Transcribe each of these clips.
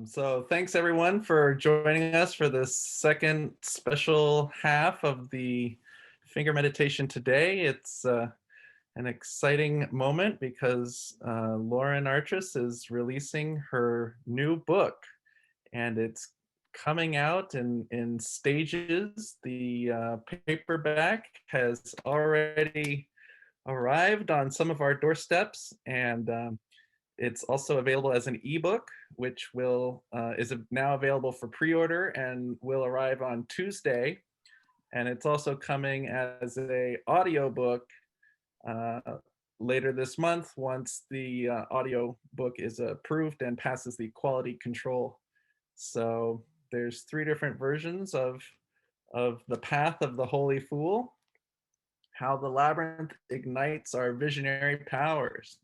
So thanks everyone for joining us for this second special half of the finger meditation today. It's an exciting moment because Lauren Artress is releasing her new book, and it's coming out in stages. The paperback has already arrived on some of our doorsteps, and it's also available as an ebook, which is now available for pre-order and will arrive on Tuesday. And it's also coming as a audiobook uh, later this month once the audio book is approved and passes the quality control. So there's 3 different versions of The Path of the Holy Fool, How the Labyrinth Ignites Our Visionary Powers.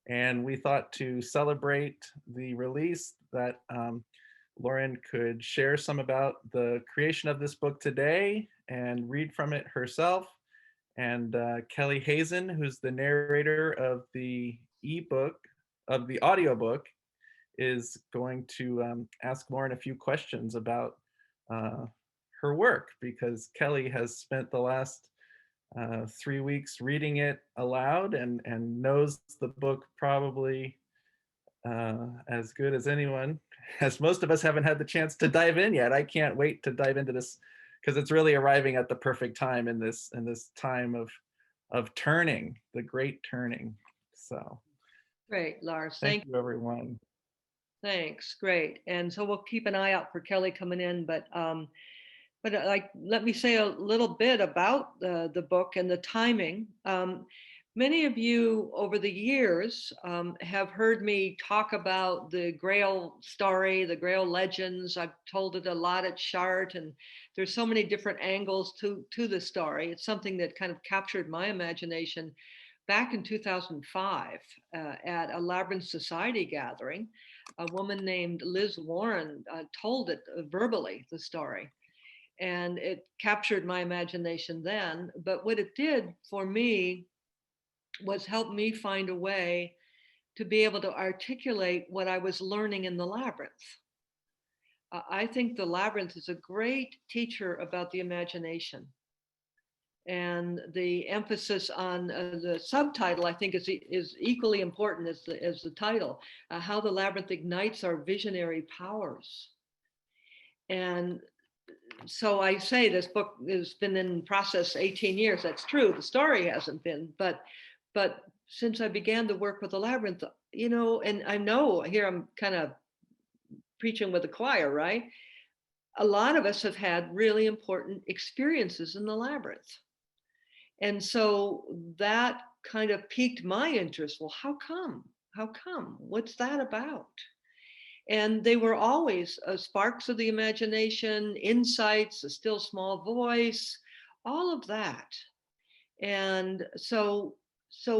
And we thought to celebrate the release that Lauren could share some about the creation of this book today and read from it herself. And Kelly Hazen, who's the narrator of the ebook, of the audiobook, is going to ask Lauren a few questions about her work, because Kelly has spent the last 3 weeks reading it aloud and knows the book probably as good as anyone, as most of us haven't had the chance to dive in yet. I can't wait to dive into this because it's really arriving at the perfect time in this time of turning, the great turning. So Great, Lars. thank you, everyone. Thanks. Great. And so we'll keep an eye out for Kelly coming in, but like, let me say a little bit about the book and the timing. Many of you over the years have heard me talk about the Grail story, the Grail legends. I've told it a lot at Chart, and there's so many different angles to the story. It's something that kind of captured my imagination back in 2005 at a Labyrinth Society gathering. A woman named Liz Warren told it verbally, the story. And it captured my imagination then. But what it did for me was help me find a way to be able to articulate what I was learning in the labyrinth. I think the labyrinth is a great teacher about the imagination. And the emphasis on the subtitle, I think, is equally important as the title, How the Labyrinth Ignites Our Visionary Powers. And so I say this book has been in process 18 years. That's true. The story hasn't been, but since I began to work with the labyrinth, and I know here I'm kind of preaching with the choir, right? A lot of us have had really important experiences in the labyrinth. And so that kind of piqued my interest. Well, how come? How come? What's that about? And they were always sparks of the imagination, insights, a still small voice, all of that. And so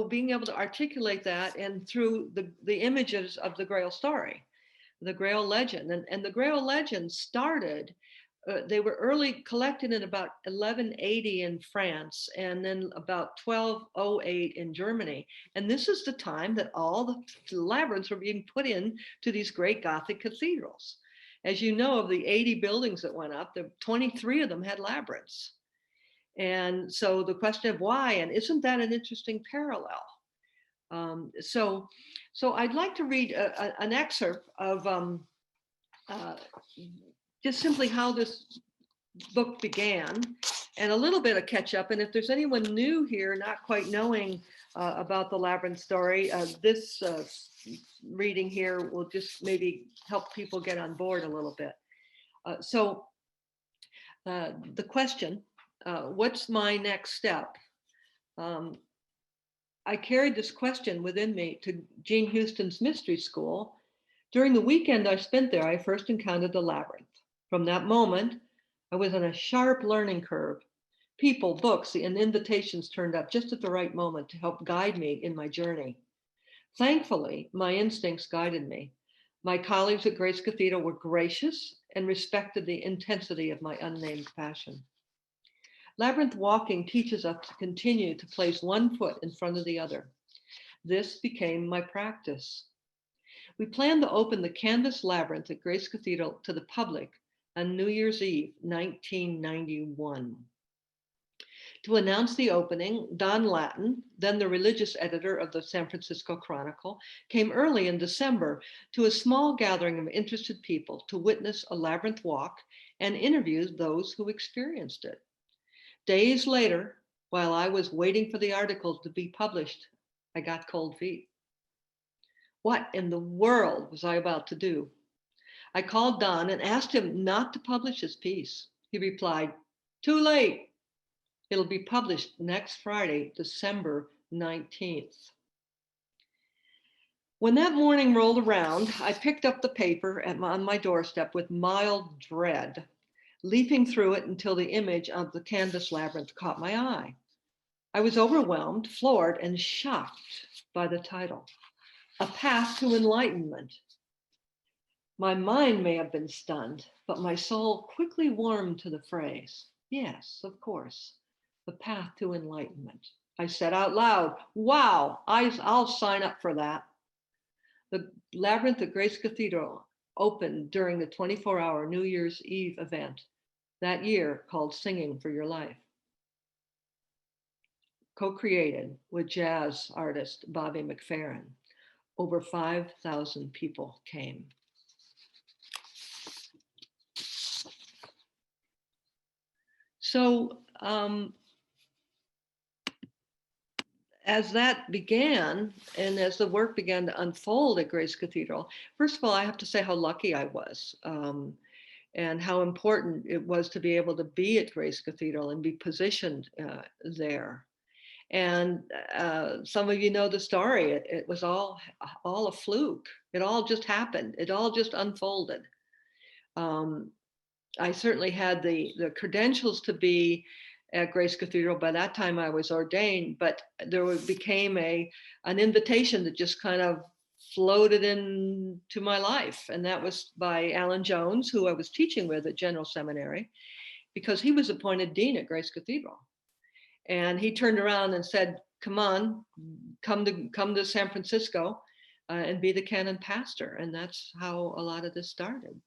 being able to articulate that, and through the images of the Grail story, the Grail legend, and the Grail legend started, they were early collected in about 1180 in France, and then about 1208 in Germany. And this is the time that all the labyrinths were being put in to these great Gothic cathedrals. As you know, of the 80 buildings that went up, 23 of them had labyrinths. And so the question of why, and isn't that an interesting parallel? So I'd like to read an excerpt of just simply how this book began, and a little bit of catch up. And if there's anyone new here, not quite knowing about the Labyrinth story, this reading here will just maybe help people get on board a little bit. The question, what's my next step? I carried this question within me to Jean Houston's Mystery School. During the weekend I spent there, I first encountered the labyrinth. From that moment, I was on a sharp learning curve. People, books, and invitations turned up just at the right moment to help guide me in my journey. Thankfully, my instincts guided me. My colleagues at Grace Cathedral were gracious and respected the intensity of my unnamed passion. Labyrinth walking teaches us to continue to place one foot in front of the other. This became my practice. We plan to open the canvas labyrinth at Grace Cathedral to the public on New Year's Eve, 1991. To announce the opening, Don Lattin, then the religious editor of the San Francisco Chronicle, came early in December to a small gathering of interested people to witness a labyrinth walk and interview those who experienced it. Days later, while I was waiting for the article to be published, I got cold feet. What in the world was I about to do? I called Don and asked him not to publish his piece. He replied, "Too late. It'll be published next Friday, December 19th. When that morning rolled around, I picked up the paper on my doorstep with mild dread, leafing through it until the image of the canvas labyrinth caught my eye. I was overwhelmed, floored, and shocked by the title, A Path to Enlightenment. My mind may have been stunned, but my soul quickly warmed to the phrase. Yes, of course. The path to enlightenment. I said out loud, wow, I'll sign up for that. The Labyrinth at Grace Cathedral opened during the 24-hour New Year's Eve event that year called Singing for Your Life. Co-created with jazz artist Bobby McFerrin. Over 5,000 people came. So, as that began, and as the work began to unfold at Grace Cathedral, first of all, I have to say how lucky I was, and how important it was to be able to be at Grace Cathedral and be positioned there. And some of you know the story. It was all a fluke. It all just happened. It all just unfolded. I certainly had the credentials to be at Grace Cathedral. By that time I was ordained, but there became an invitation that just kind of floated into my life. And that was by Alan Jones, who I was teaching with at General Seminary, because he was appointed dean at Grace Cathedral. And he turned around and said, come on, come to San Francisco and be the canon pastor. And that's how a lot of this started.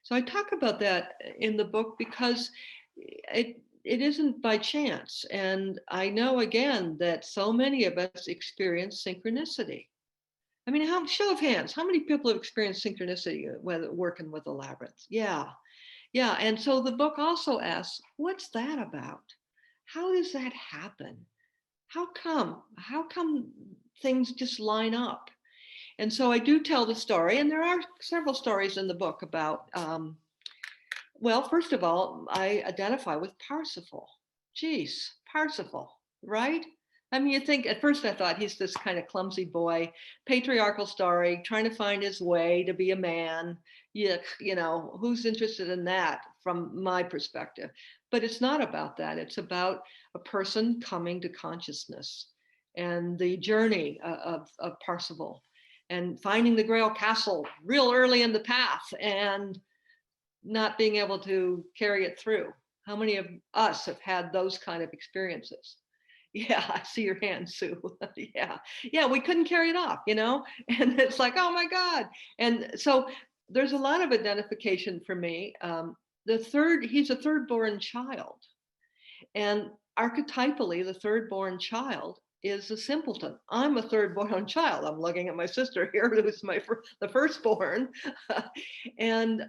So I talk about that in the book because it isn't by chance. And I know, again, that so many of us experience synchronicity. I mean, show of hands, how many people have experienced synchronicity when working with the labyrinth? Yeah. And so the book also asks, what's that about? How does that happen? How come things just line up? And so I do tell the story, and there are several stories in the book about, well, first of all, I identify with Parsifal. Geez, Parsifal, right? I mean, you think, at first I thought he's this kind of clumsy boy, patriarchal story, trying to find his way to be a man. You know, who's interested in that from my perspective? But it's not about that. It's about a person coming to consciousness and the journey of Parsifal and finding the Grail Castle real early in the path and not being able to carry it through. How many of us have had those kind of experiences? Yeah, I see your hand, Sue. Yeah, we couldn't carry it off, you know? And it's like, oh my God. And so there's a lot of identification for me. He's a third-born child. And archetypally, the third-born child is a simpleton. I'm a third-born child. I'm looking at my sister here, who's the firstborn. And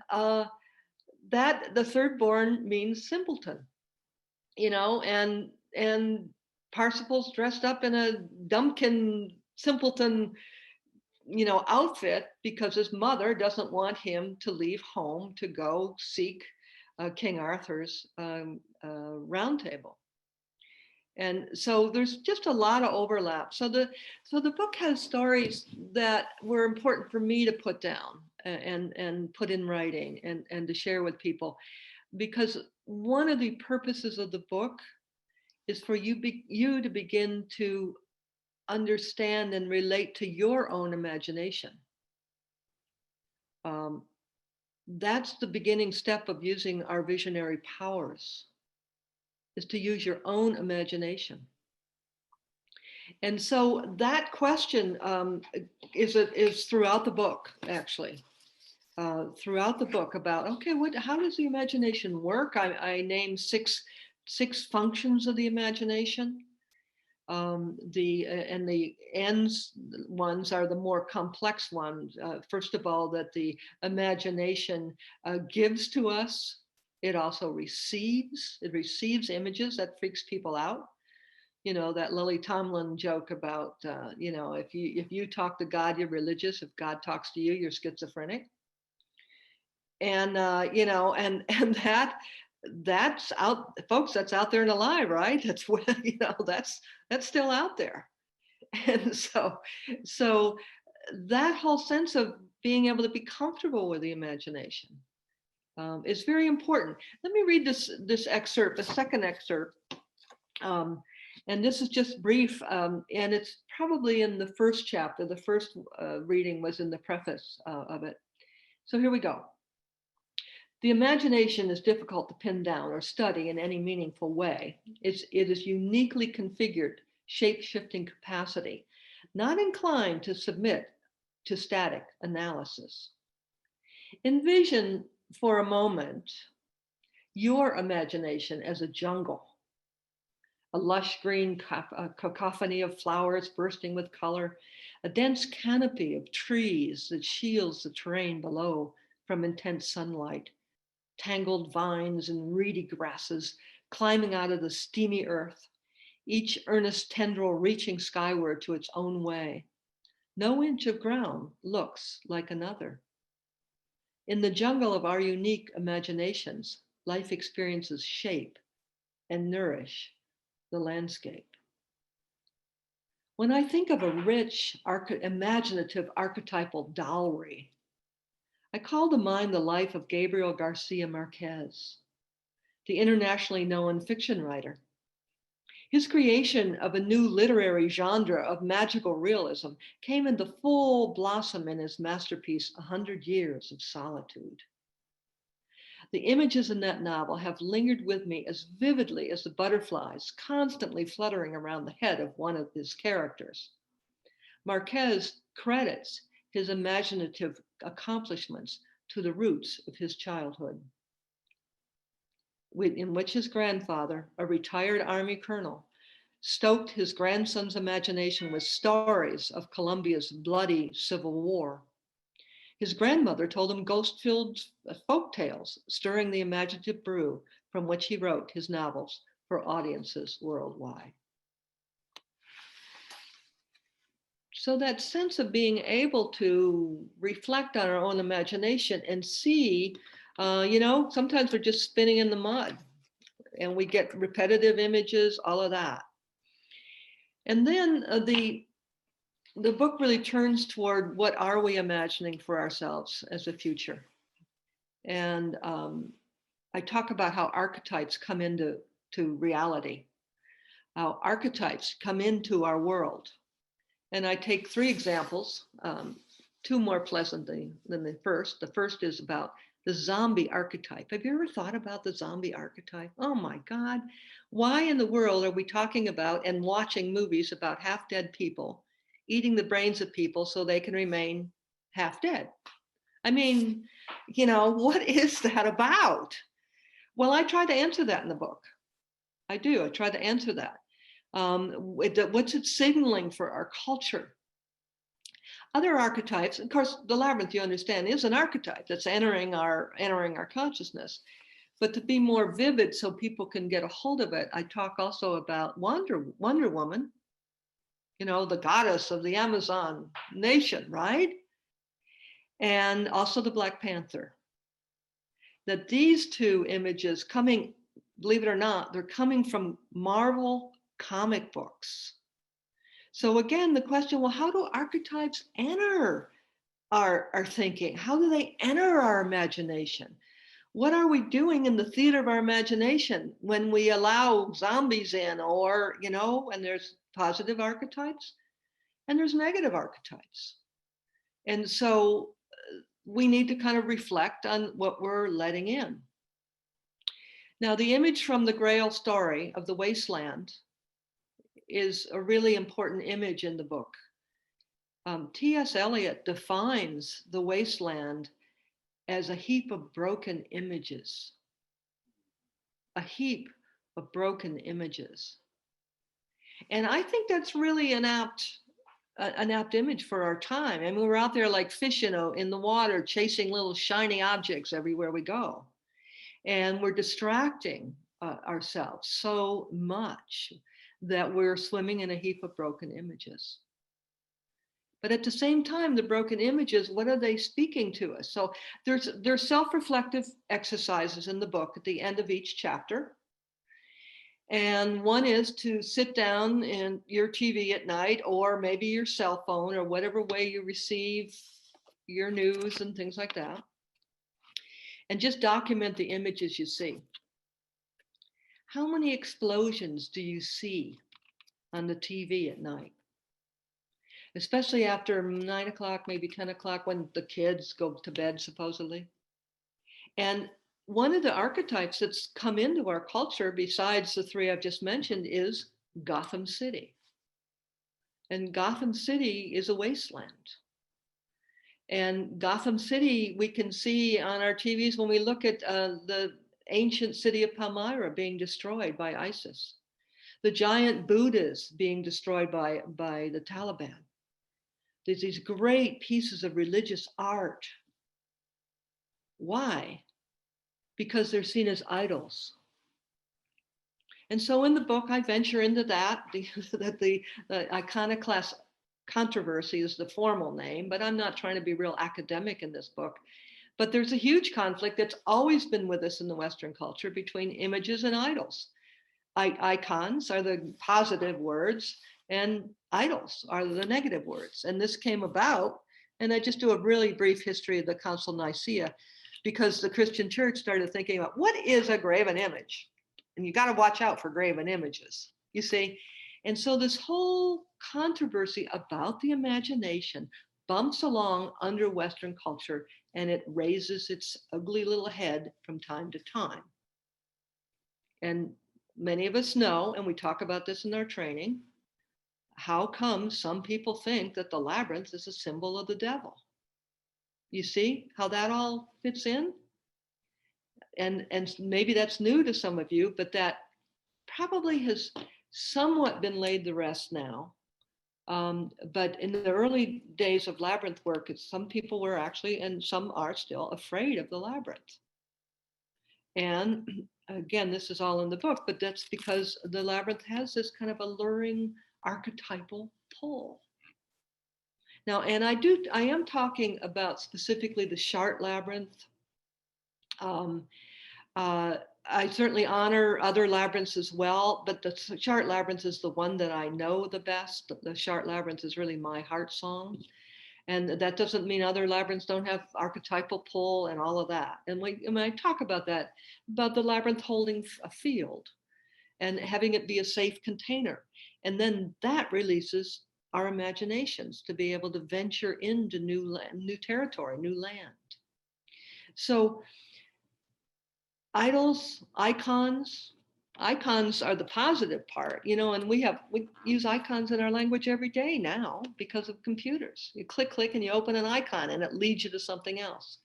that the thirdborn means simpleton, you know, and Parsifal's dressed up in a dumpkin simpleton, you know, outfit because his mother doesn't want him to leave home to go seek King Arthur's round table. And so there's just a lot of overlap. So the book has stories that were important for me to put down and put in writing and to share with people, because one of the purposes of the book is for you to begin to understand and relate to your own imagination. That's the beginning step of using our visionary powers, is to use your own imagination. And so that question is throughout the book, actually. Throughout the book about, okay, how does the imagination work? I named six functions of the imagination. And the ends ones are the more complex ones. First of all, that the imagination gives to us. It also receives. It receives images. That freaks people out. You know, that Lily Tomlin joke about, you know, if you talk to God, you're religious. If God talks to you, you're schizophrenic. And you know, and that's out, folks. That's out there and alive, right? That's what, you know, that's still out there. And so that whole sense of being able to be comfortable with the imagination is very important. Let me read this excerpt, the second excerpt. And this is just brief, and it's probably in the first chapter. The first reading was in the preface of it. So here we go. The imagination is difficult to pin down or study in any meaningful way. It is uniquely configured, shape-shifting capacity, not inclined to submit to static analysis. Envision for a moment your imagination as a jungle, a lush green cacophony of flowers bursting with color, a dense canopy of trees that shields the terrain below from intense sunlight, tangled vines and reedy grasses climbing out of the steamy earth, each earnest tendril reaching skyward to its own way. No inch of ground looks like another. In the jungle of our unique imaginations, life experiences shape and nourish the landscape. When I think of a rich, imaginative archetypal dowry, I call to mind the life of Gabriel Garcia Marquez, the internationally known fiction writer. His creation of a new literary genre of magical realism came into full blossom in his masterpiece, 100 Years of Solitude. The images in that novel have lingered with me as vividly as the butterflies constantly fluttering around the head of one of his characters. Marquez credits his imaginative accomplishments to the roots of his childhood, in which his grandfather, a retired Army colonel, stoked his grandson's imagination with stories of Colombia's bloody civil war. His grandmother told him ghost-filled folk tales, stirring the imaginative brew from which he wrote his novels for audiences worldwide. So that sense of being able to reflect on our own imagination and see, you know, sometimes we're just spinning in the mud and we get repetitive images, all of that. And then the book really turns toward what are we imagining for ourselves as a future. And I talk about how archetypes come into reality, how archetypes come into our world. And I take three examples, two more pleasant than the first. The first is about the zombie archetype. Have you ever thought about the zombie archetype? Oh my God. Why in the world are we talking about and watching movies about half-dead people eating the brains of people so they can remain half dead? I mean, you know, what is that about? Well, I try to answer that in the book. I do. I try to answer that. What's it signaling for our culture? Other archetypes, of course, the Labyrinth, you understand, is an archetype that's entering our consciousness. But to be more vivid so people can get a hold of it, I talk also about Wonder Woman, you know, the goddess of the Amazon nation, right? And also the Black Panther. That these two images coming, believe it or not, they're coming from Marvel comic books. So again, the question, well, how do archetypes enter our thinking? How do they enter our imagination? What are we doing in the theater of our imagination when we allow zombies in, or, you know, and there's positive archetypes and there's negative archetypes. And so we need to kind of reflect on what we're letting in. Now, the image from the Grail story of the Wasteland is a really important image in the book. T.S. Eliot defines the wasteland as a heap of broken images, a heap of broken images. And I think that's really an apt image for our time. I mean, we're out there like fish, in the water, chasing little shiny objects everywhere we go. And we're distracting ourselves so much that we're swimming in a heap of broken images. But at the same time, the broken images, what are they speaking to us? So there's self-reflective exercises in the book at the end of each chapter. And one is to sit down in your TV at night, or maybe your cell phone, or whatever way you receive your news and things like that, and just document the images you see. How many explosions do you see on the TV at night? Especially after 9 o'clock, maybe 10 o'clock, when the kids go to bed, supposedly. And one of the archetypes that's come into our culture, besides the three I've just mentioned, is Gotham City. And Gotham City is a wasteland. And Gotham City, we can see on our TVs when we look at the ancient city of Palmyra being destroyed by ISIS, the giant Buddhas being destroyed by the Taliban. There's these great pieces of religious art. Why? Because they're seen as idols. And so in the book, I venture into that the iconoclast controversy is the formal name, but I'm not trying to be real academic in this book. But there's a huge conflict that's always been with us in the Western culture between images and idols. Icons are the positive words, and idols are the negative words. And this came about, and I just do a really brief history of the Council of Nicaea, because the Christian church started thinking about what is a graven image? And you got to watch out for graven images, you see? And so this whole controversy about the imagination bumps along under Western culture, and it raises its ugly little head from time to time. And many of us know, and we talk about this in our training, how come some people think that the labyrinth is a symbol of the devil? You see how that all fits in? And maybe that's new to some of you, but that probably has somewhat been laid to rest now. But in the early days of labyrinth work, some people were actually, and some are still, afraid of the labyrinth. And again, this is all in the book, but that's because the labyrinth has this kind of alluring archetypal pull. Now, and I am talking about specifically the Chartres labyrinth. I certainly honor other labyrinths as well, but the Chartres labyrinth is the one that I know the best. The Chartres labyrinth is really my heart song. And that doesn't mean other labyrinths don't have archetypal pull and all of that. And when I talk about that, about the labyrinth holding a field and having it be a safe container. And then that releases our imaginations to be able to venture into new territory, new land. So idols, icons are the positive part, and we use icons in our language every day now because of computers. You click, and you open an icon and it leads you to something else.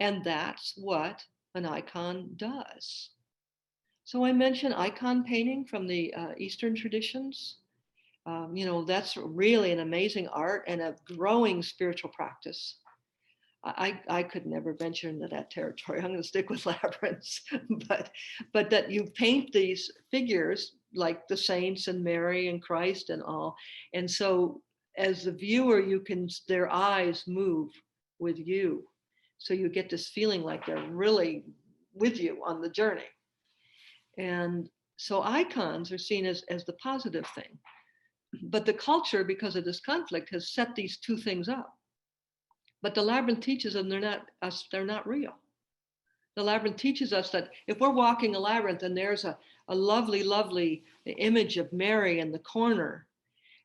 And that's what an icon does. So I mentioned icon painting from the Eastern traditions. That's really an amazing art and a growing spiritual practice. I could never venture into that territory. I'm going to stick with labyrinths, but that you paint these figures like the saints and Mary and Christ and all. And so as the viewer, their eyes move with you. So you get this feeling like they're really with you on the journey. And so icons are seen as the positive thing. But the culture, because of this conflict, has set these two things up. But the labyrinth teaches them they're not real. The labyrinth teaches us that if we're walking a labyrinth and there's a lovely, lovely image of Mary in the corner,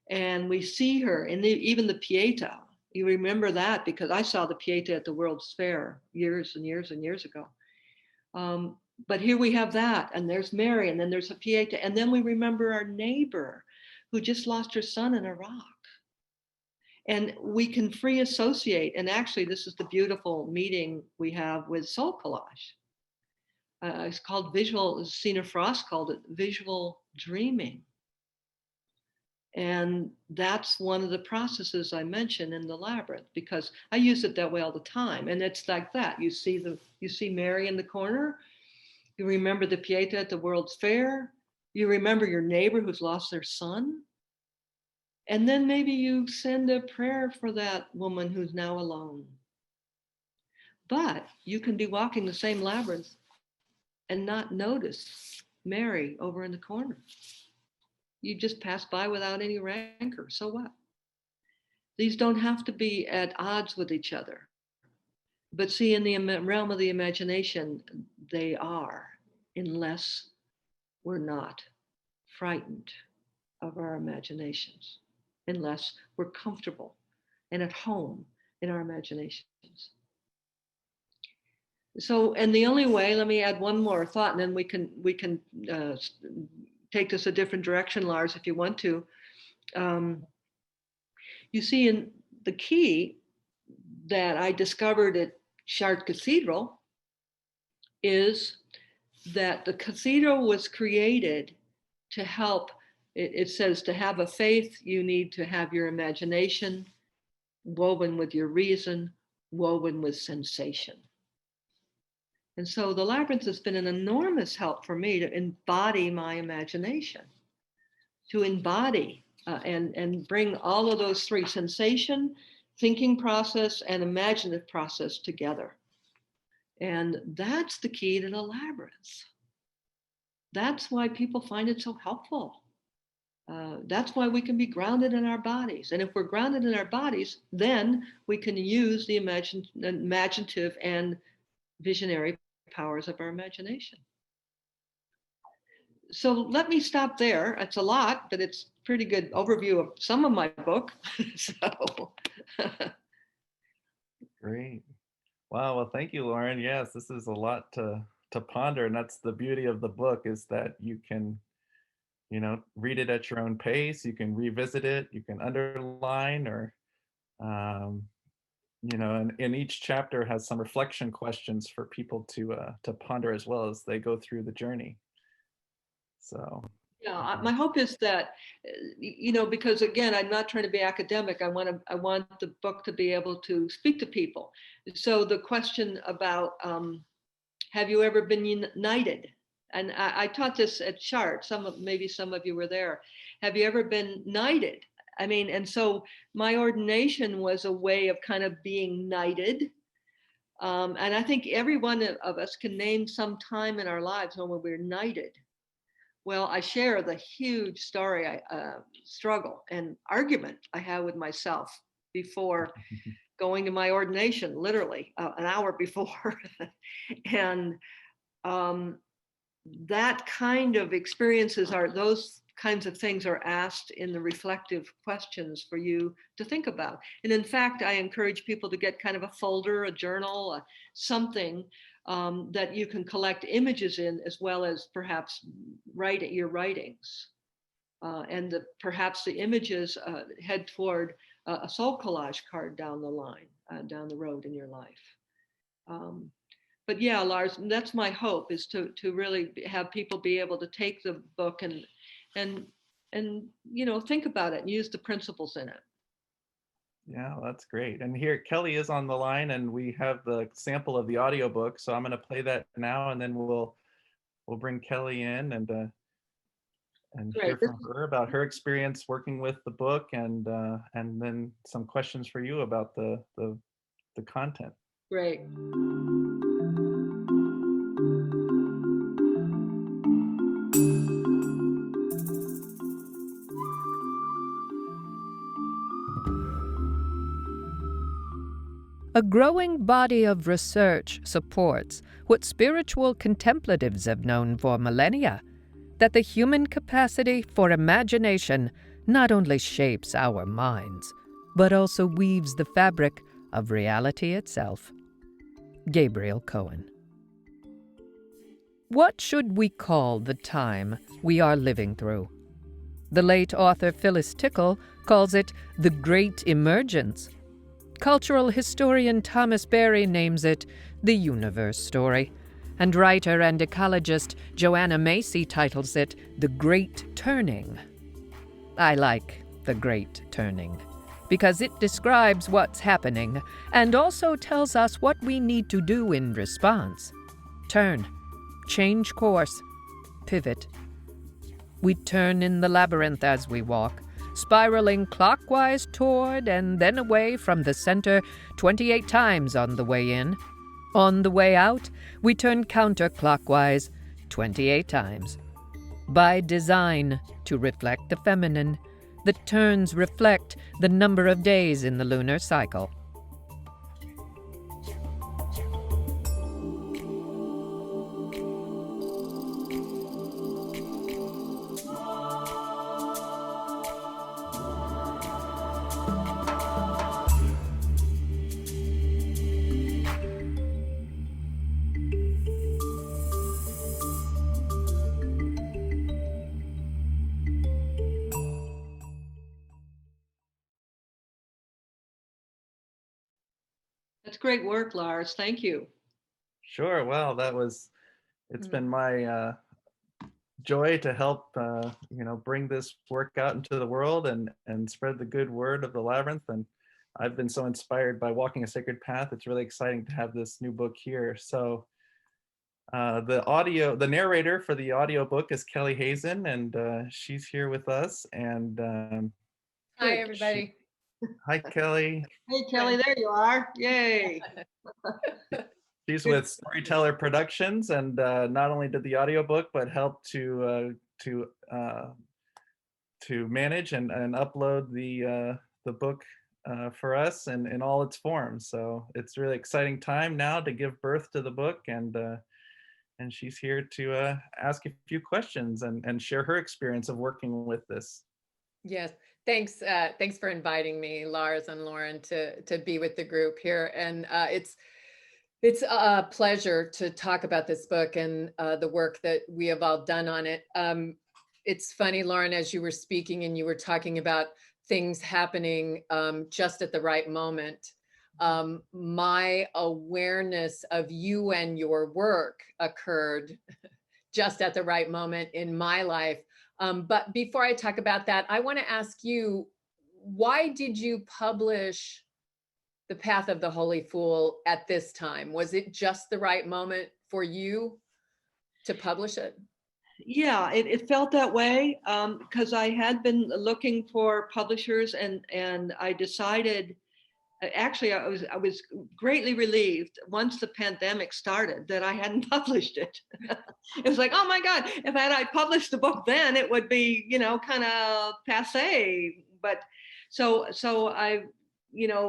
and we see her, and even the Pieta, you remember that because I saw the Pieta at the World's Fair years and years and years ago. But here we have that, and there's Mary, and then there's a Pieta, and then we remember our neighbor who just lost her son in Iraq. And we can free associate. And actually, this is the beautiful meeting we have with Soul Collage. It's called visual, Sina Frost called it visual dreaming. And that's one of the processes I mentioned in the Labyrinth, because I use it that way all the time. And it's like that. You see Mary in the corner. You remember the Pieta at the World's Fair. You remember your neighbor who's lost their son. And then maybe you send a prayer for that woman who's now alone. But you can be walking the same labyrinth and not notice Mary over in the corner. You just pass by without any rancor. So what? These don't have to be at odds with each other. But see, in the realm of the imagination, they are, unless we're not frightened of our imaginations, unless we're comfortable and at home in our imaginations. So, and the only way, let me add one more thought, and then we can take this a different direction, Lars, if you want to. You see, in the key that I discovered at Chartres Cathedral is that the cathedral was created to help. It says to have a faith, you need to have your imagination woven with your reason, woven with sensation. And so the Labyrinth has been an enormous help for me to embody my imagination, to embody and bring all of those three, sensation, thinking process, and imaginative process together. And that's the key to the Labyrinth. That's why people find it so helpful. That's why we can be grounded in our bodies. And if we're grounded in our bodies, then we can use the imaginative and visionary powers of our imagination. So let me stop there. It's a lot, but it's a pretty good overview of some of my book. So Great. Wow. Well, thank you, Lauren. Yes, this is a lot to ponder. And that's the beauty of the book, is that you can, read it at your own pace. You can revisit it. You can underline, or, and each chapter has some reflection questions for people to ponder as well as they go through the journey. So yeah, my hope is that, because again, I'm not trying to be academic. I want the book to be able to speak to people. So the question about, have you ever been united? And I taught this at Chartres. Maybe some of you were there. Have you ever been knighted? I mean, and so my ordination was a way of kind of being knighted. And I think every one of us can name some time in our lives when we were knighted. Well, I share the huge story, struggle and argument I had with myself before going to my ordination, literally an hour before. And that kind of experiences those kinds of things are asked in the reflective questions for you to think about. And in fact, I encourage people to get kind of a folder, a journal, something that you can collect images in, as well as perhaps write your writings. And perhaps the images head toward a soul collage card down the line, down the road in your life. But yeah, Lars, that's my hope, is to really have people be able to take the book and think about it and use the principles in it. Yeah, that's great. And here, Kelly is on the line, and we have the sample of the audiobook. So I'm going to play that now, and then we'll bring Kelly in and hear from her about her experience working with the book, and then some questions for you about the content. Great. A growing body of research supports what spiritual contemplatives have known for millennia, that the human capacity for imagination not only shapes our minds, but also weaves the fabric of reality itself. Gabriel Cohen. What should we call the time we are living through? The late author Phyllis Tickle calls it the Great Emergence. Cultural historian Thomas Berry names it the Universe Story. And writer and ecologist Joanna Macy titles it The Great Turning. I like The Great Turning because it describes what's happening and also tells us what we need to do in response. Turn, change course, pivot. We turn in the labyrinth as we walk, spiraling clockwise toward and then away from the center 28 times on the way in. On the way out, we turn counterclockwise 28 times. By design, to reflect the feminine, the turns reflect the number of days in the lunar cycle. That's great work, Lars. Thank you. Sure. Well, it's been my joy to help, bring this work out into the world and spread the good word of the Labyrinth. And I've been so inspired by walking a sacred path. It's really exciting to have this new book here. So the narrator for the audiobook is Kelly Hazen, and she's here with us. And hi, everybody. Hi, Kelly. Hey, Kelly, there you are. Yay. She's with Storyteller Productions, and not only did the audiobook, but helped to manage and upload the book for us in all its forms. So it's a really exciting time now to give birth to the book, and she's here to ask a few questions and share her experience of working with this. Yes, thanks. Thanks for inviting me, Lars and Lauren, to be with the group here. And it's a pleasure to talk about this book and the work that we have all done on it. It's funny, Lauren, as you were speaking and you were talking about things happening just at the right moment. My awareness of you and your work occurred just at the right moment in my life. But before I talk about that, I want to ask you, why did you publish The Path of the Holy Fool at this time? Was it just the right moment for you to publish it? Yeah, it felt that way because I had been looking for publishers, and I decided. Actually, I was greatly relieved once the pandemic started that I hadn't published it. It was like, oh my God, if I published the book then, it would be, kind of passé. But so I,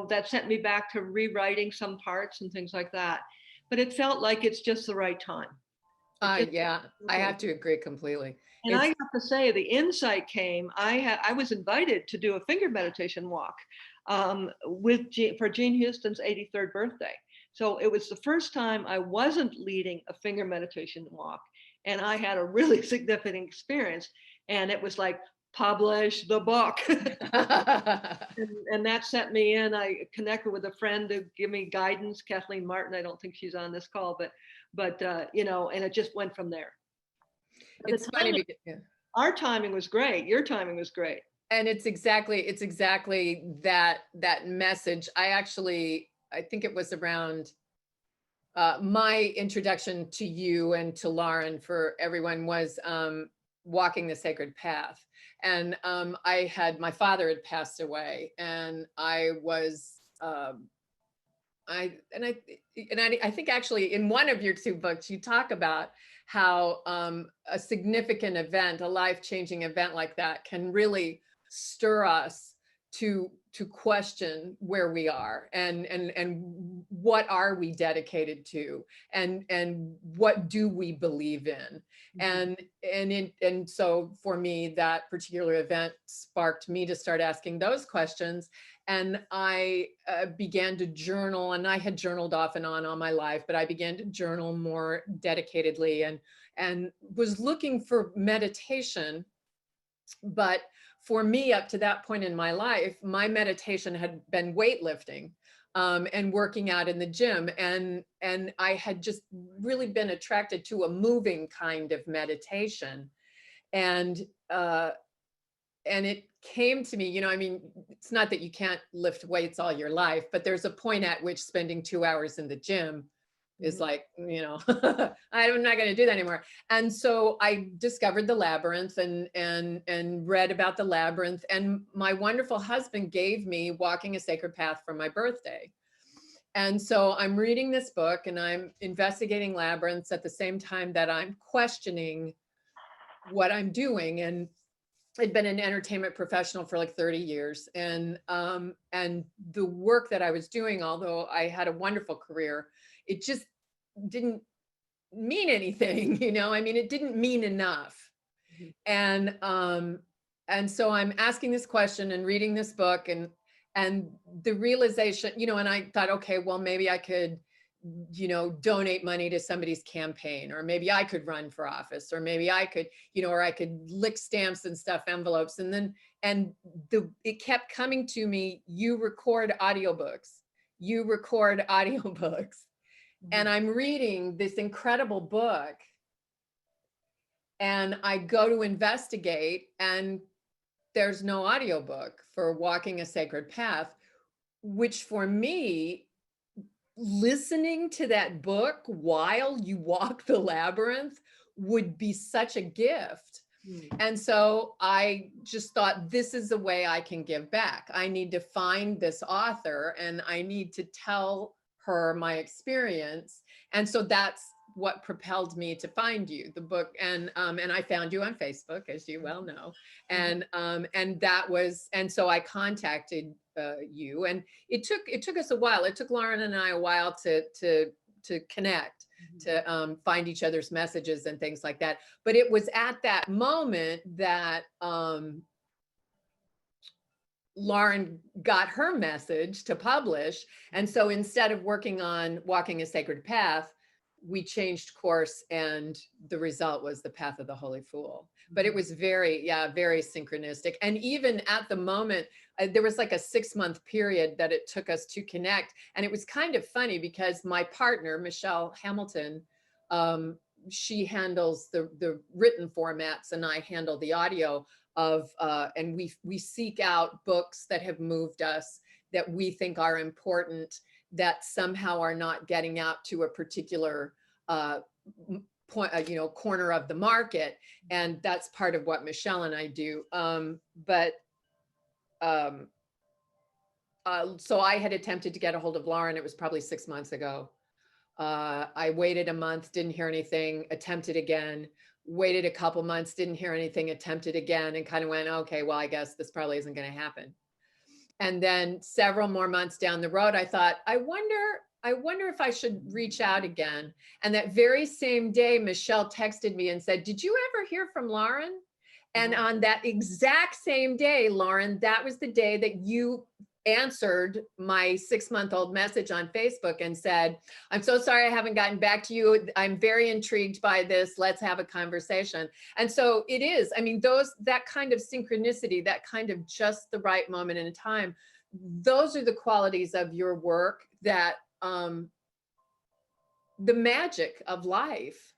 that sent me back to rewriting some parts and things like that. But it felt like it's just the right time. Yeah, I have to agree completely. And I have to say, the insight came. I was invited to do a finger meditation walk for Jean Houston's 83rd birthday. So it was the first time I wasn't leading a finger meditation walk, and I had a really significant experience. And it was like, publish the book. and that sent me in. I connected with a friend to give me guidance, Kathleen Martin. I don't think she's on this call, but and it just went from there. It's funny because our timing was great. Your timing was great. And it's exactly that message. I think it was around my introduction to you and to Lauren for everyone was walking the sacred path. And my father had passed away, and I was I think actually in one of your two books you talk about how a significant event, a life-changing event like that can really stir us to question where we are and what are we dedicated to and what do we believe in. And so for me, that particular event sparked me to start asking those questions. And I began to journal, and I had journaled off and on all my life, but I began to journal more dedicatedly and was looking for meditation But for me, up to that point in my life, my meditation had been weightlifting, and working out in the gym. And I had just really been attracted to a moving kind of meditation. And, and it came to me, I mean, it's not that you can't lift weights all your life, but there's a point at which spending 2 hours in the gym is like, I'm not going to do that anymore. And so I discovered the Labyrinth and read about the Labyrinth. And my wonderful husband gave me Walking a Sacred Path for my birthday. And so I'm reading this book and I'm investigating labyrinths at the same time that I'm questioning what I'm doing. And I'd been an entertainment professional for like 30 years. And the work that I was doing, although I had a wonderful career, it just didn't mean anything, I mean, it didn't mean enough. And so I'm asking this question and reading this book and the realization, and I thought, okay, well, maybe I could, donate money to somebody's campaign, or maybe I could run for office, or maybe I could, or I could lick stamps and stuff envelopes. It kept coming to me, you record audiobooks. And I'm reading this incredible book and I go to investigate and there's no audiobook for Walking a Sacred Path, which for me, listening to that book while you walk the labyrinth would be such a gift. And so I just thought, this is the way I can give back. I need to find this author and I need to tell her my experience. And so that's what propelled me to find you, the book. And I found you on Facebook, as you well know. And so I contacted you, and it took us a while. It took Lauren and I a while to connect, to find each other's messages and things like that. But it was at that moment that Lauren got her message to publish. And so instead of working on Walking a Sacred Path, we changed course, and the result was The Path of the Holy Fool. But it was very synchronistic. And even at the moment, there was like a 6-month period that it took us to connect. And it was kind of funny because my partner, Michelle Hamilton, she handles the written formats and I handle the audio of, and we seek out books that have moved us, that we think are important, that somehow are not getting out to a particular point, corner of the market. And that's part of what Michelle and I do. So I had attempted to get a hold of Lauren. It was probably 6 months ago. I waited a month, didn't hear anything, attempted again, waited a couple months, didn't hear anything, attempted again, and kind of went, okay, well, I guess this probably isn't going to happen. And then several more months down the road, I thought, I wonder if I should reach out again. And that very same day, Michelle texted me and said, did you ever hear from Lauren? And on that exact same day, Lauren, that was the day that you answered my 6-month-old message on Facebook and said, I'm so sorry I haven't gotten back to you. I'm very intrigued by this. Let's have a conversation. And so it is, I mean, that kind of synchronicity, that kind of just the right moment in time, those are the qualities of your work that, the magic of life.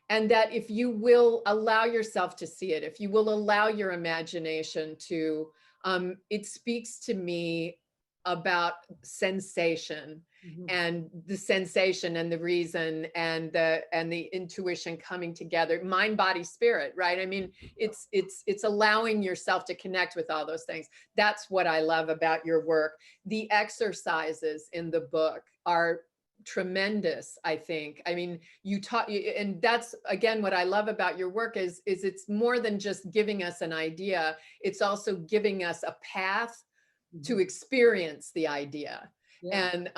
And that if you will allow yourself to see it, if you will allow your imagination to, it speaks to me about sensation, and the sensation and the reason and the intuition coming together, mind, body, spirit, right? I mean, it's allowing yourself to connect with all those things. That's what I love about your work. The exercises in the book are tremendous, I think. I mean, you taught, and that's again what I love about your work is it's more than just giving us an idea. It's also giving us a path to experience the idea. And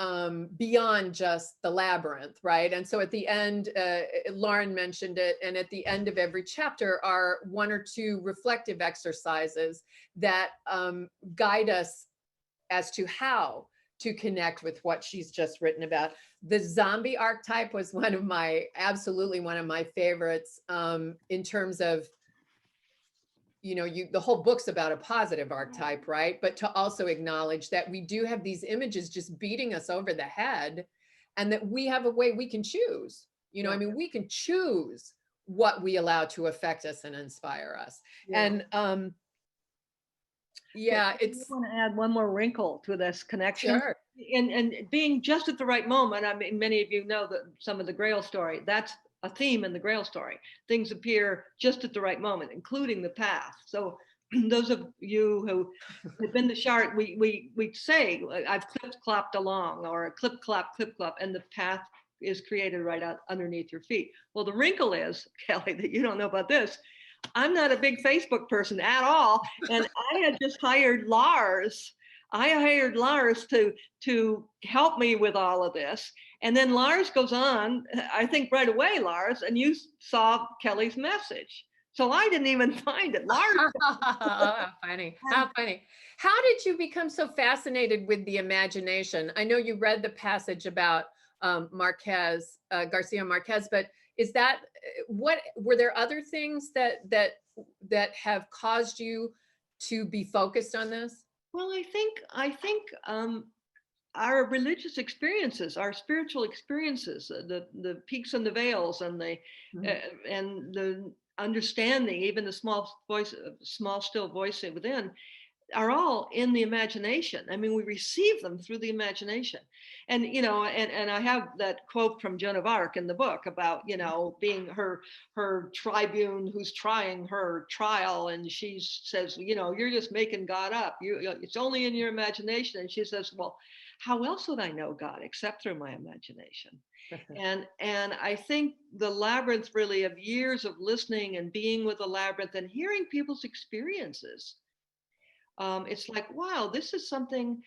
beyond just the labyrinth, right? And so at the end, Lauren mentioned it, and at the end of every chapter are 1 or 2 reflective exercises that guide us as to how to connect with what she's just written about. The zombie archetype was absolutely one of my favorites, in terms of the whole book's about a positive archetype, right? But to also acknowledge that we do have these images just beating us over the head, and that we have a way we can choose. I mean, we can choose what we allow to affect us and inspire us. And yeah, I want to add one more wrinkle to this connection. Sure. And being just at the right moment. I mean, many of you know that some of the Grail story, that's a theme in the Grail story. Things appear just at the right moment, including the path. So those of you who have been to Shard, we say, I've clip-clopped along, or clip-clop, and the path is created right out underneath your feet. Well, the wrinkle is, Kelly, that you don't know about this, I'm not a big Facebook person at all. And I had just hired Lars. I hired Lars to help me with all of this. And then Lars goes on, I think right away, Lars, and you saw Kelly's message. So I didn't even find it. Lars. How funny. How funny. How did you become so fascinated with the imagination? I know you read the passage about Garcia Marquez, but is that what were there other things that have caused you to be focused on this? Well, I think our religious experiences, our spiritual experiences, the peaks and the veils, and the understanding, even the small still voice within, are all in the imagination. I mean, we receive them through the imagination. And, and I have that quote from Joan of Arc in the book about, being her tribune who's trying her trial. And she says, you're just making God up. It's only in your imagination. And she says, well, how else would I know God except through my imagination? And I think the Labyrinth, really, of years of listening and being with the Labyrinth and hearing people's experiences, it's like, wow, this is something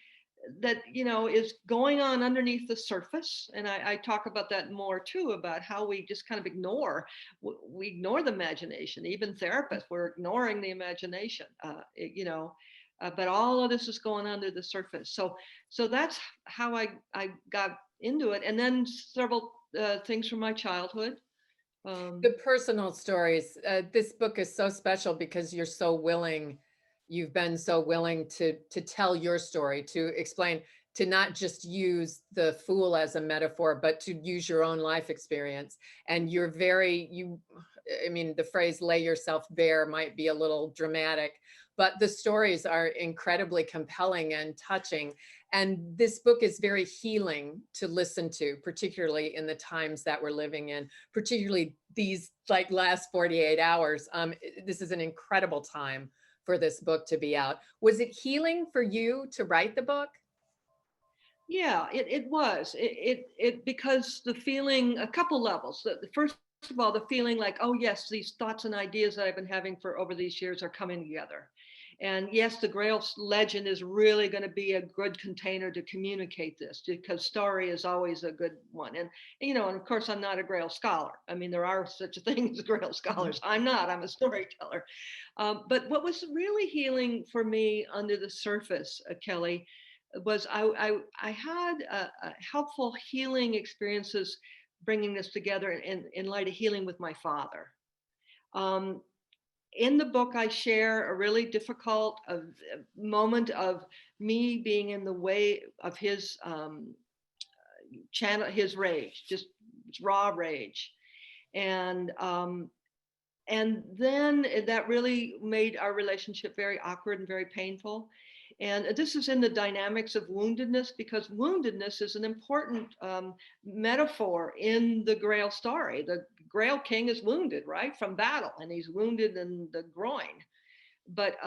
that, is going on underneath the surface. And I talk about that more too, about how we just kind of ignore the imagination. Even therapists, we're ignoring the imagination, but all of this is going under the surface. So that's how I got into it. And then several things from my childhood. The personal stories. This book is so special because you've been so willing to tell your story, to explain, to not just use the fool as a metaphor, but to use your own life experience. And I mean, the phrase "lay yourself bare" might be a little dramatic, but the stories are incredibly compelling and touching. And this book is very healing to listen to, particularly in the times that we're living in, particularly these last 48 hours. This is an incredible time for this book to be out. Was it healing for you to write the book? Yeah, it was. It because the feeling, a couple levels. First of all, the feeling like, oh yes, these thoughts and ideas that I've been having for over these years are coming together. And yes, the Grail legend is really going to be a good container to communicate this, because story is always a good one. And and of course, I'm not a Grail scholar. I mean, there are such a thing as Grail scholars. I'm a storyteller. But what was really healing for me under the surface, Kelly, was I had helpful healing experiences bringing this together in light of healing with my father. In the book, I share a really difficult moment of me being in the way of his his rage, just raw rage. And then that really made our relationship very awkward and very painful. And this is in the dynamics of woundedness, because woundedness is an important metaphor in the Grail story. The Grail King is wounded, right, from battle, and he's wounded in the groin. But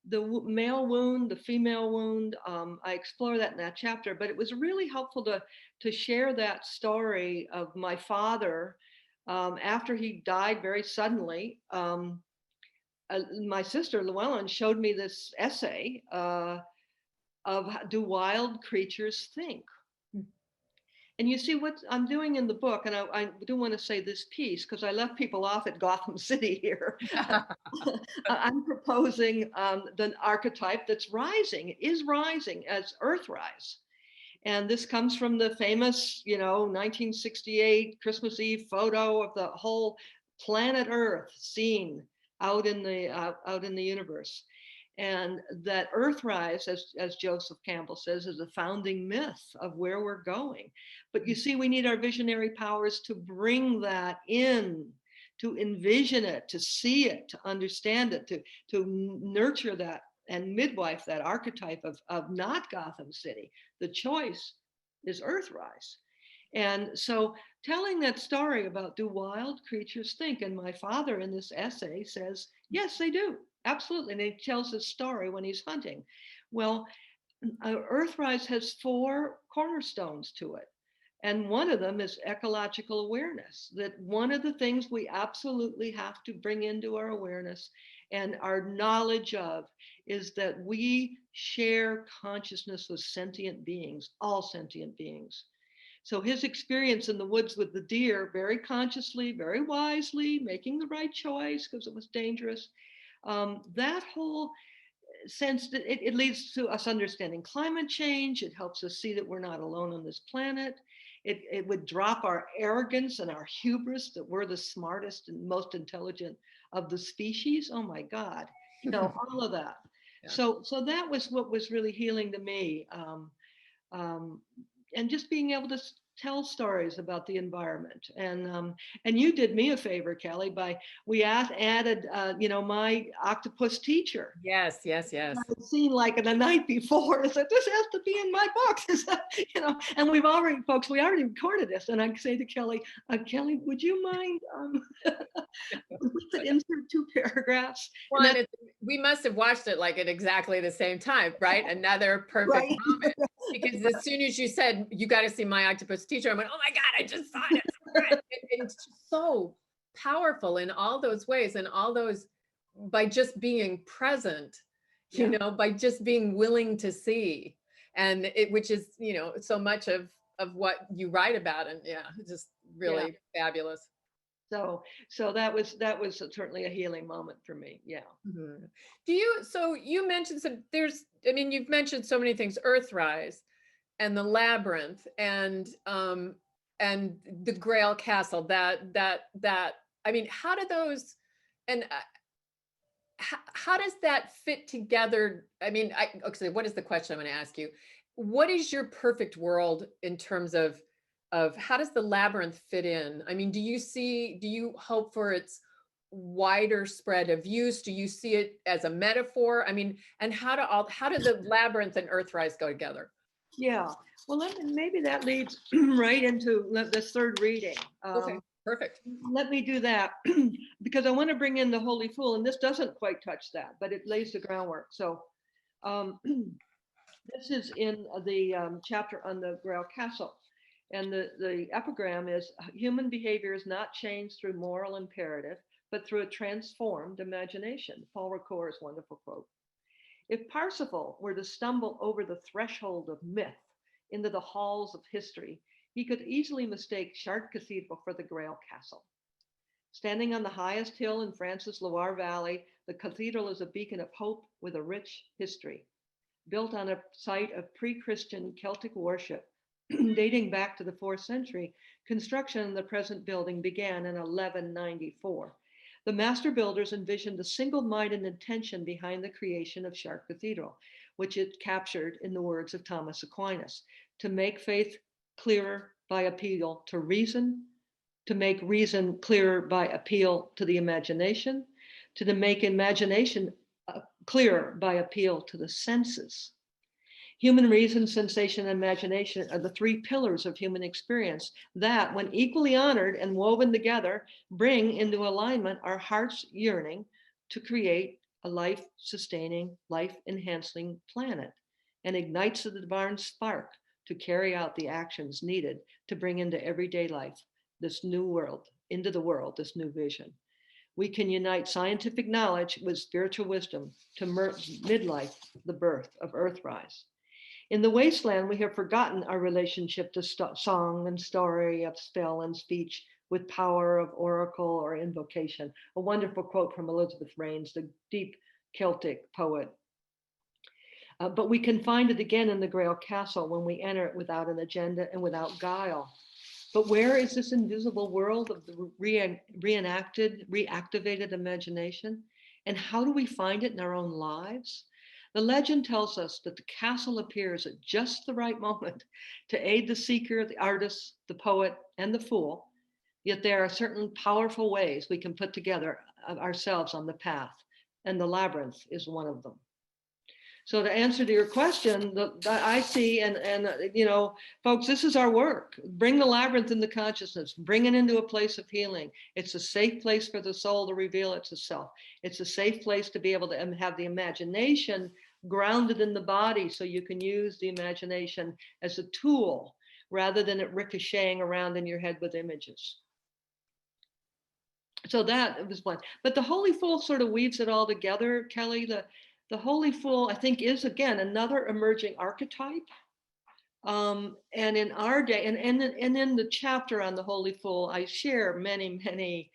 the male wound, the female wound, I explore that in that chapter. But it was really helpful to share that story of my father after he died very suddenly. My sister Llewellyn showed me this essay of "Do Wild Creatures Think?" And you see what I'm doing in the book, and I do want to say this piece because I left people off at Gotham City here. I'm proposing the archetype that's rising, is rising as Earthrise. And this comes from the famous, 1968 Christmas Eve photo of the whole planet Earth seen out in the universe. And that Earthrise, as Joseph Campbell says, is a founding myth of where we're going. But you see, we need our visionary powers to bring that in, to envision it, to see it, to understand it, to nurture that and midwife that archetype of not Gotham City. The choice is Earthrise. And so telling that story about, do wild creatures think? And my father in this essay says, yes, they do. Absolutely. And he tells his story when he's hunting. Well, Earthrise has 4 cornerstones to it. And one of them is ecological awareness, that one of the things we absolutely have to bring into our awareness and our knowledge of is that we share consciousness with sentient beings, all sentient beings. So his experience in the woods with the deer, very consciously, very wisely, making the right choice because it was dangerous, that whole sense that it leads to us understanding climate change. It helps us see that we're not alone on this planet. It would drop our arrogance and our hubris that we're the smartest and most intelligent of the species. Oh my God, all of that. Yeah. So that was what was really healing to me. And just being able to tell stories about the environment. And you did me a favor, Kelly, by we added my octopus teacher. Yes. I'd seen like the night before. It's like, this has to be in my book. And we already recorded this. And I say to Kelly, Kelly, would you mind we could insert 2 paragraphs? We must have watched it like at exactly the same time, right? Another perfect moment. Because as soon as you said, you got to see my octopus teacher, I went, oh my God, I just saw it. And it's so powerful in all those ways, and all those, by just being present, by just being willing to see, and which is, so much of what you write about. And just really fabulous. So that was certainly a healing moment for me. Yeah. Mm-hmm. So you mentioned you've mentioned so many things, Earthrise and the Labyrinth and the Grail Castle, how do those, and how does that fit together? Okay, what is the question I'm going to ask you? What is your perfect world in terms of how does the Labyrinth fit in? Do you hope for its wider spread of use? Do you see it as a metaphor? And how do the Labyrinth and Earthrise go together? Yeah, well, maybe that leads right into this third reading. Okay, perfect. Let me do that because I want to bring in the Holy Fool, and this doesn't quite touch that, but it lays the groundwork. So this is in the chapter on the Grail Castle. And the epigram is, human behavior is not changed through moral imperative, but through a transformed imagination. Paul Ricoeur's wonderful quote. If Parsifal were to stumble over the threshold of myth into the halls of history, he could easily mistake Chartres Cathedral for the Grail Castle. Standing on the highest hill in France's Loire Valley, the cathedral is a beacon of hope with a rich history. Built on a site of pre-Christian Celtic worship, dating back to the 4th century, construction in the present building began in 1194. The master builders envisioned the single-minded intention behind the creation of Chartres Cathedral, which it captured in the words of Thomas Aquinas, to make faith clearer by appeal to reason, to make reason clearer by appeal to the imagination, to make imagination clearer by appeal to the senses. Human reason, sensation, and imagination are the 3 pillars of human experience that, when equally honored and woven together, bring into alignment our heart's yearning to create a life-sustaining, life-enhancing planet, and ignites the divine spark to carry out the actions needed to bring into everyday life this new world, into the world, this new vision. We can unite scientific knowledge with spiritual wisdom to midlife the birth of Earthrise. In the Wasteland, we have forgotten our relationship to song and story, of spell and speech, with power of oracle or invocation. A wonderful quote from Elizabeth Raines, the deep Celtic poet. But we can find it again in the Grail Castle when we enter it without an agenda and without guile. But where is this invisible world of the reactivated imagination? And how do we find it in our own lives? The legend tells us that the castle appears at just the right moment to aid the seeker, the artist, the poet, and the fool. Yet there are certain powerful ways we can put together ourselves on the path, and the labyrinth is one of them. So to answer to your question, I see, and folks, this is our work. Bring the labyrinth into consciousness, bring it into a place of healing. It's a safe place for the soul to reveal itself. It's a safe place to be able to have the imagination grounded in the body, so you can use the imagination as a tool rather than it ricocheting around in your head with images. So that was one. But the Holy Fool sort of weaves it all together, Kelly. The Holy Fool, I think, is, again, another emerging archetype. And in our day, and in the chapter on the Holy Fool, I share many, many,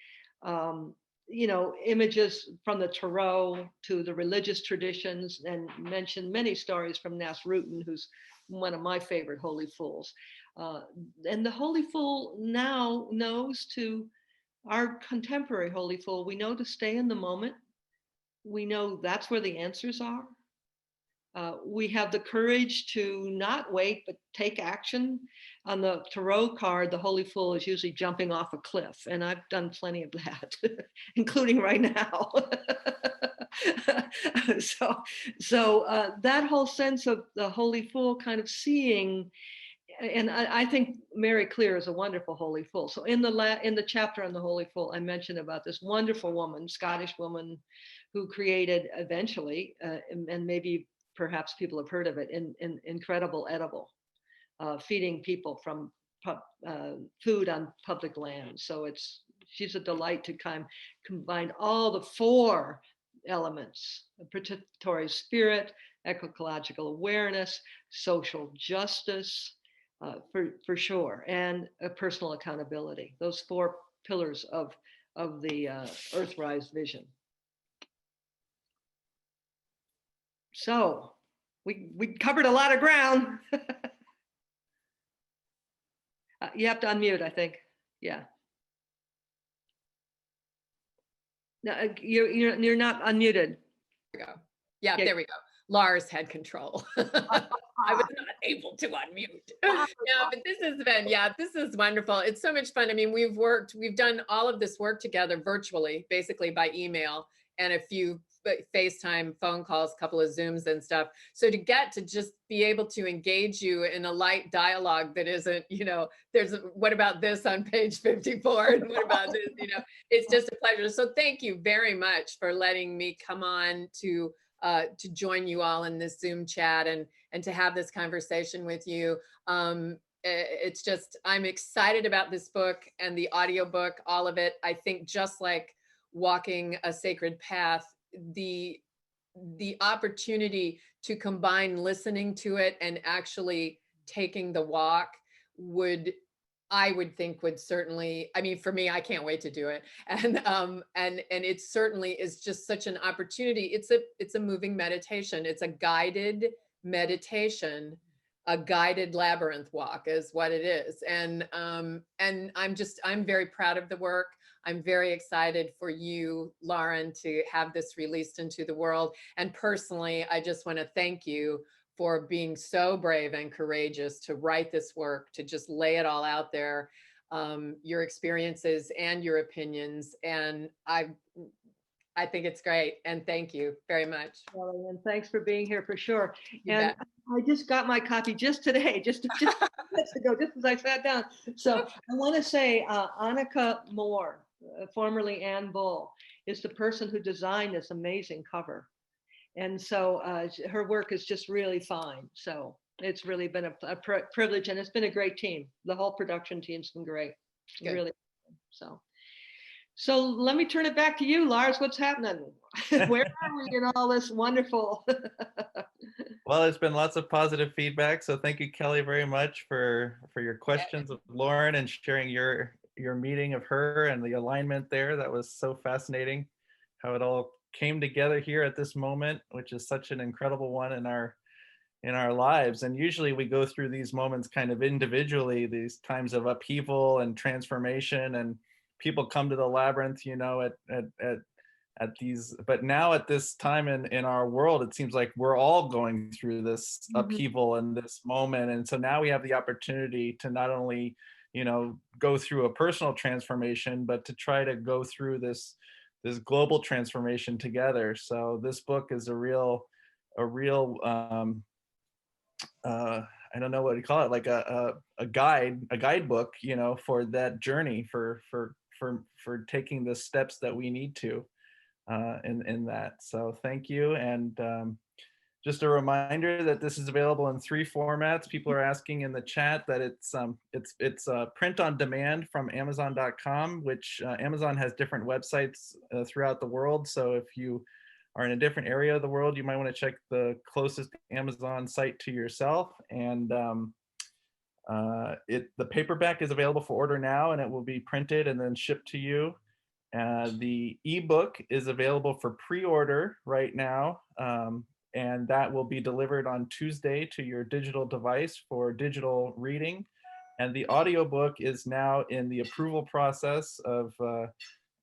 images from the Tarot to the religious traditions, and mention many stories from Nasruddin, who's one of my favorite Holy Fools. And the Holy Fool now knows to, our contemporary Holy Fool, we know to stay in the moment. We know that's where the answers are. We have the courage to not wait, but take action. On the Tarot card, the Holy Fool is usually jumping off a cliff, and I've done plenty of that, including right now. So that whole sense of the Holy Fool kind of seeing, and I think Mary Clear is a wonderful Holy Fool. So in the chapter on the Holy Fool, I mentioned about this wonderful woman, Scottish woman, who created eventually, and maybe perhaps people have heard of it, in Incredible Edible, feeding people from food on public land. So she's a delight to combine all the 4 elements: participatory spirit, ecological awareness, social justice, for sure, and personal accountability. Those 4 pillars of the Earthrise vision. So we covered a lot of ground. You have to unmute, I think. Yeah. No, you're not unmuted. There we go. Yeah, there we go. Lars had control. I was not able to unmute. No, but this is wonderful. It's so much fun. I mean, we've done all of this work together virtually, basically by email, and a few FaceTime phone calls, a couple of Zooms and stuff. So to get to just be able to engage you in a light dialogue that isn't, there's what about this on page 54 and what about this, it's just a pleasure. So thank you very much for letting me come on to join you all in this Zoom chat and to have this conversation with you. It's just, I'm excited about this book and the audiobook, all of it. I think just like walking a sacred path, the opportunity to combine listening to it and actually taking the walk I would think would certainly, I mean, for me, I can't wait to do it. And it certainly is just such an opportunity. It's a moving meditation. It's a guided meditation, a guided labyrinth walk is what it is. And I'm very proud of the work. I'm very excited for you, Lauren, to have this released into the world. And personally, I just want to thank you for being so brave and courageous to write this work, to just lay it all out there, your experiences and your opinions. And I think it's great. And thank you very much. Well, and thanks for being here for sure. You and bet. I just got my copy just today, just minutes ago, just as I sat down. So I want to say Annika Moore, formerly Ann Bull, is the person who designed this amazing cover. And so her work is just really fine. So it's really been a privilege, and it's been a great team. The whole production team's been great. Good. Really. So let me turn it back to you, Lars. What's happening? Where are we in all this wonderful? Well, it's been lots of positive feedback. So thank you, Kelly, very much for your questions of Lauren and sharing your meeting of her and the alignment there. That was so fascinating, how it all came together here at this moment, which is such an incredible one in our in our lives. And usually we go through these moments kind of individually, these times of upheaval and transformation, and people come to the Labyrinth, you know, at these, but now at this time in our world, it seems like we're all going through this upheaval and this moment. And so now we have the opportunity to not only, you know, go through a personal transformation, but to try to go through this global transformation together. So this book is a real I don't know what to call it, like a guidebook, you know, for that journey, for taking the steps that we need to in that. So thank you. And just a reminder that this is available in 3 formats. People are asking in the chat that it's print on demand from Amazon.com, which Amazon has different websites throughout the world. So if you are in a different area of the world, you might want to check the closest Amazon site to yourself. And the paperback is available for order now, and it will be printed and then shipped to you. The ebook is available for pre-order right now, and that will be delivered on Tuesday to your digital device for digital reading. And the audiobook is now in the approval process of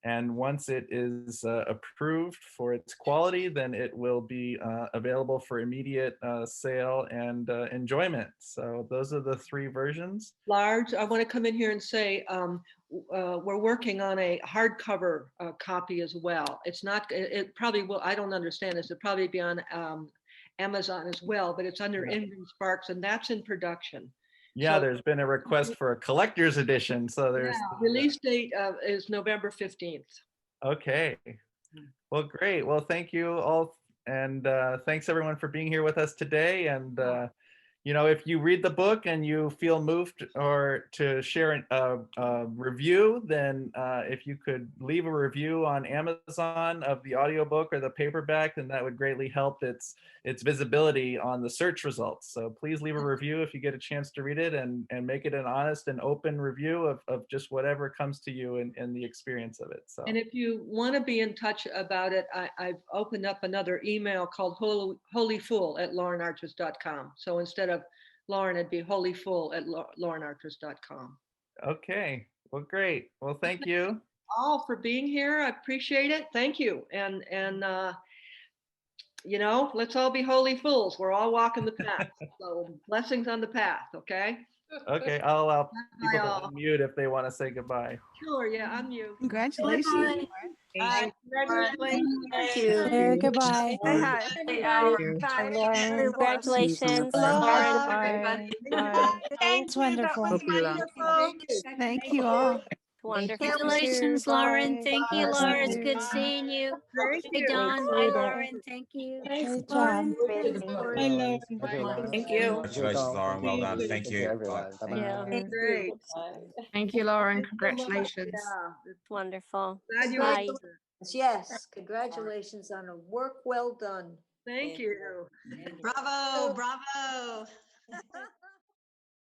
and once it is approved for its quality, then it will be available for immediate sale and enjoyment. So those are the 3 versions. Large, I want to come in here and say we're working on a hardcover copy as well. It's not, it probably will, I don't understand this, it'll probably be on Amazon as well, but it's under Ingram Sparks, and that's in production. Yeah, So, there's been a request for a collector's edition. So there's release date is November 15th. Okay. Well, great. Well, thank you all. And thanks everyone for being here with us today. And you know, if you read the book and you feel moved or to share a review, then if you could leave a review on Amazon of the audiobook or the paperback, then that would greatly help its visibility on the search results. So please leave a review if you get a chance to read it, and make it an honest and open review of just whatever comes to you in the experience of it. So. And if you want to be in touch about it, I've opened up another email called holyfool@laurenartress.com. So instead of Lauren, it'd be holyfool@laurenartress.com. Okay. Well, great. Well, thank you all for being here. I appreciate it. Thank you. And you know, let's all be holy fools. We're all walking the path. So blessings on the path. Okay. Okay. I'll allow people to unmute if they want to say goodbye. Sure. Yeah. Unmute. Congratulations. Congratulations. Thank you. Goodbye. Congratulations. It's wonderful. Thank you all. Wonderful. Congratulations, Lauren. Thank you, Laura. It's good seeing you. Hey, Don. Hi, Lauren. Thank you. Great job. Thank you. Congratulations, Lauren. Well done. Thank you. Yeah. Great. Thank you, Lauren. Congratulations. It's wonderful. Glad you Bye. Yes, congratulations on a work well done. Thank you. Bravo, bravo.